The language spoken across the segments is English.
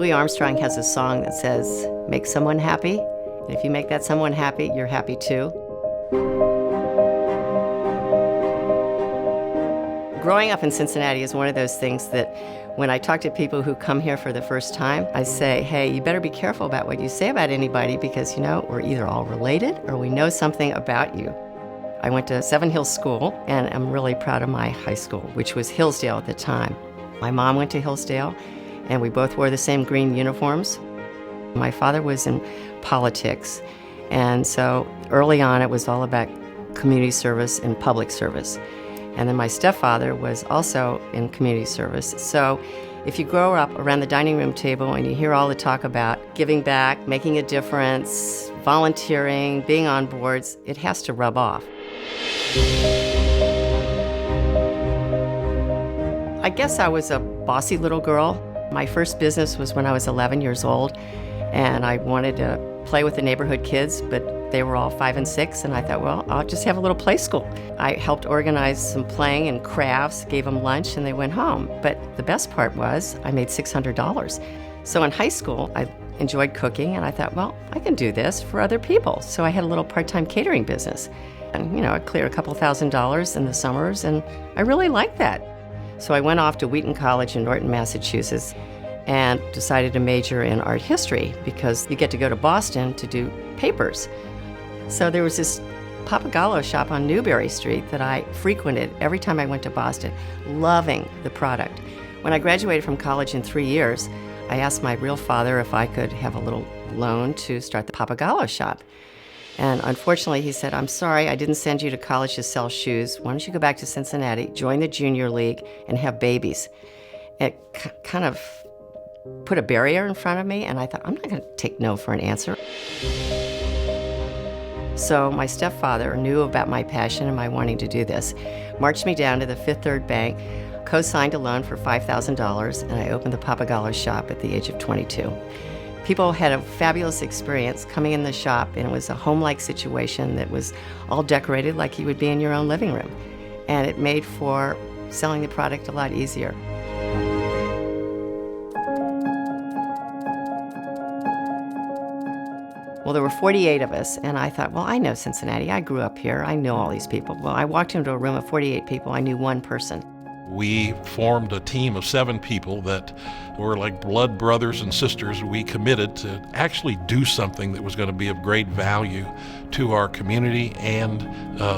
Louis Armstrong has a song that says, make someone happy. And if you make that someone happy, you're happy too. Growing up in Cincinnati is one of those things that when I talk to people who come here for the first time, I say, hey, you better be careful about what you say about anybody because, we're either all related or we know something about you. I went to Seven Hills School, and I'm really proud of my high school, which was Hillsdale at the time. My mom went to Hillsdale, and we both wore the same green uniforms. My father was in politics, and so early on it was all about community service and public service. And then my stepfather was also in community service. So if you grow up around the dining room table and you hear all the talk about giving back, making a difference, volunteering, being on boards, it has to rub off. I guess I was a bossy little girl. My first business was when I was 11 years old, and I wanted to play with the neighborhood kids, but they were all 5 and 6, and I thought, well, I'll just have a little play school. I helped organize some playing and crafts, gave them lunch, and they went home. But the best part was I made $600. So in high school, I enjoyed cooking, and I thought, well, I can do this for other people. So I had a little part-time catering business. And, I'd clear a couple $1,000s in the summers, and I really liked that. So I went off to Wheaton College in Norton, Massachusetts, and decided to major in art history because you get to go to Boston to do papers. So there was this Papagallo shop on Newberry Street that I frequented every time I went to Boston, loving the product. When I graduated from college in 3 years, I asked my real father if I could have a little loan to start the Papagallo shop. And unfortunately, he said, I'm sorry, I didn't send you to college to sell shoes. Why don't you go back to Cincinnati, join the junior league, and have babies? It kind of put a barrier in front of me, and I thought, I'm not going to take no for an answer. So my stepfather knew about my passion and my wanting to do this, marched me down to the Fifth Third Bank, co-signed a loan for $5,000, and I opened the Papagallo shop at the age of 22. People had a fabulous experience coming in the shop, and it was a home-like situation that was all decorated like you would be in your own living room. And it made for selling the product a lot easier. Well, there were 48 of us, and I thought, well, I know Cincinnati. I grew up here. I know all these people. Well, I walked into a room of 48 people. I knew one person. We formed a team of 7 people that were like blood brothers and sisters. We committed to actually do something that was going to be of great value to our community and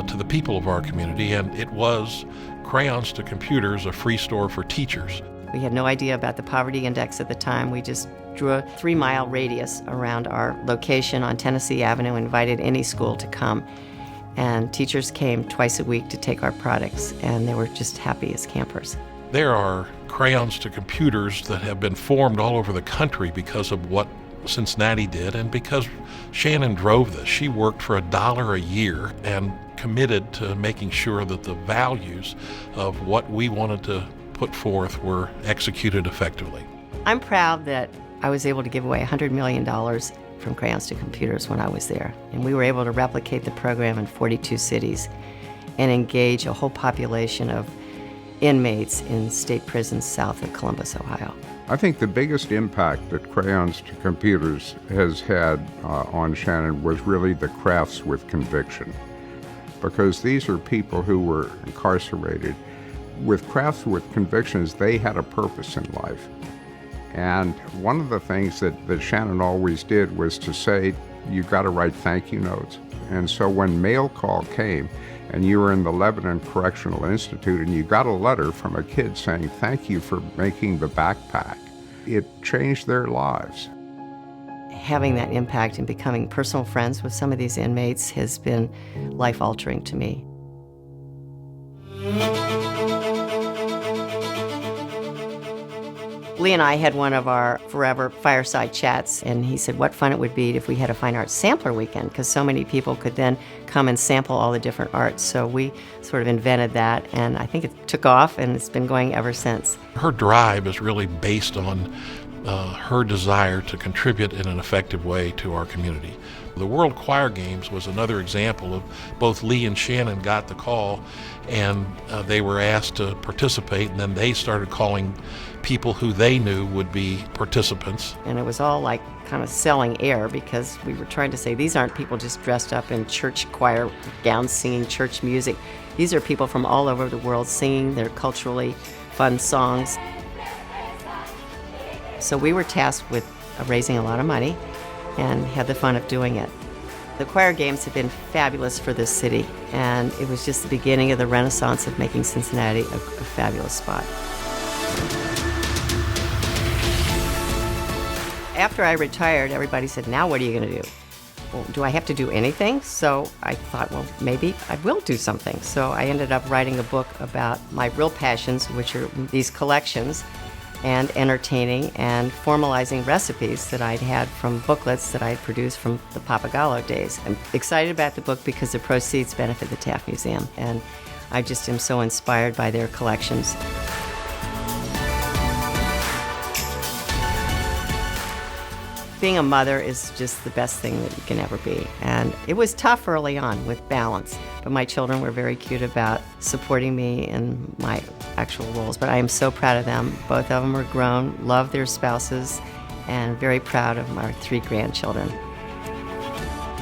to the people of our community, and it was Crayons to Computers, a free store for teachers. We had no idea about the poverty index at the time. We just drew a 3-mile radius around our location on Tennessee Avenue, invited any school to come. And teachers came twice a week to take our products, and they were just happy as campers. There are Crayons to Computers that have been formed all over the country because of what Cincinnati did and because Shannon drove this. She worked for $1 a year and committed to making sure that the values of what we wanted to put forth were executed effectively. I'm proud that I was able to give away $100 million from Crayons to Computers when I was there. And we were able to replicate the program in 42 cities and engage a whole population of inmates in state prisons south of Columbus, Ohio. I think the biggest impact that Crayons to Computers has had on Shannon was really the crafts with conviction, because these are people who were incarcerated. With crafts with convictions, they had a purpose in life. And one of the things that Shannon always did was to say, you've got to write thank you notes. And so when mail call came and you were in the Lebanon Correctional Institute and you got a letter from a kid saying, thank you for making the backpack, it changed their lives. Having that impact and becoming personal friends with some of these inmates has been life-altering to me. Lee and I had one of our forever fireside chats, and he said what fun it would be if we had a fine arts sampler weekend, because so many people could then come and sample all the different arts. So we sort of invented that, and I think it took off, and it's been going ever since. Her drive is really based on her desire to contribute in an effective way to our community. The World Choir Games was another example of both Lee and Shannon got the call, and they were asked to participate, and then they started calling people who they knew would be participants. And it was all like kind of selling air, because we were trying to say these aren't people just dressed up in church choir gowns singing church music. These are people from all over the world singing their culturally fun songs. So we were tasked with raising a lot of money and had the fun of doing it. The choir games have been fabulous for this city, and it was just the beginning of the renaissance of making Cincinnati a fabulous spot. After I retired, everybody said, now what are you going to do? Well, do I have to do anything? So I thought, well, maybe I will do something. So I ended up writing a book about my real passions, which are these collections, and entertaining and formalizing recipes that I'd had from booklets that I'd produced from the Papagallo days. I'm excited about the book because the proceeds benefit the Taft Museum, and I just am so inspired by their collections. Being a mother is just the best thing that you can ever be. And it was tough early on with balance, but my children were very cute about supporting me in my actual roles. But I am so proud of them. Both of them are grown, love their spouses, and very proud of our 3 grandchildren.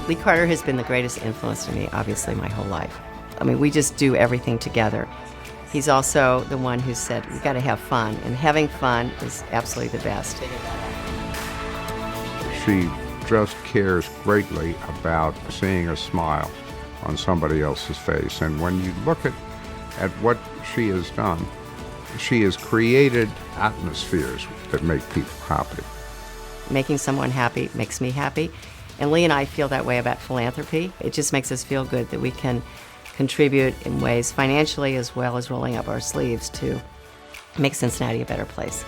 Lee Carter has been the greatest influence to me, obviously, my whole life. I mean, we just do everything together. He's also the one who said, we've got to have fun, and having fun is absolutely the best. She just cares greatly about seeing a smile on somebody else's face. And when you look at what she has done, she has created atmospheres that make people happy. Making someone happy makes me happy. And Lee and I feel that way about philanthropy. It just makes us feel good that we can contribute in ways financially as well as rolling up our sleeves to make Cincinnati a better place.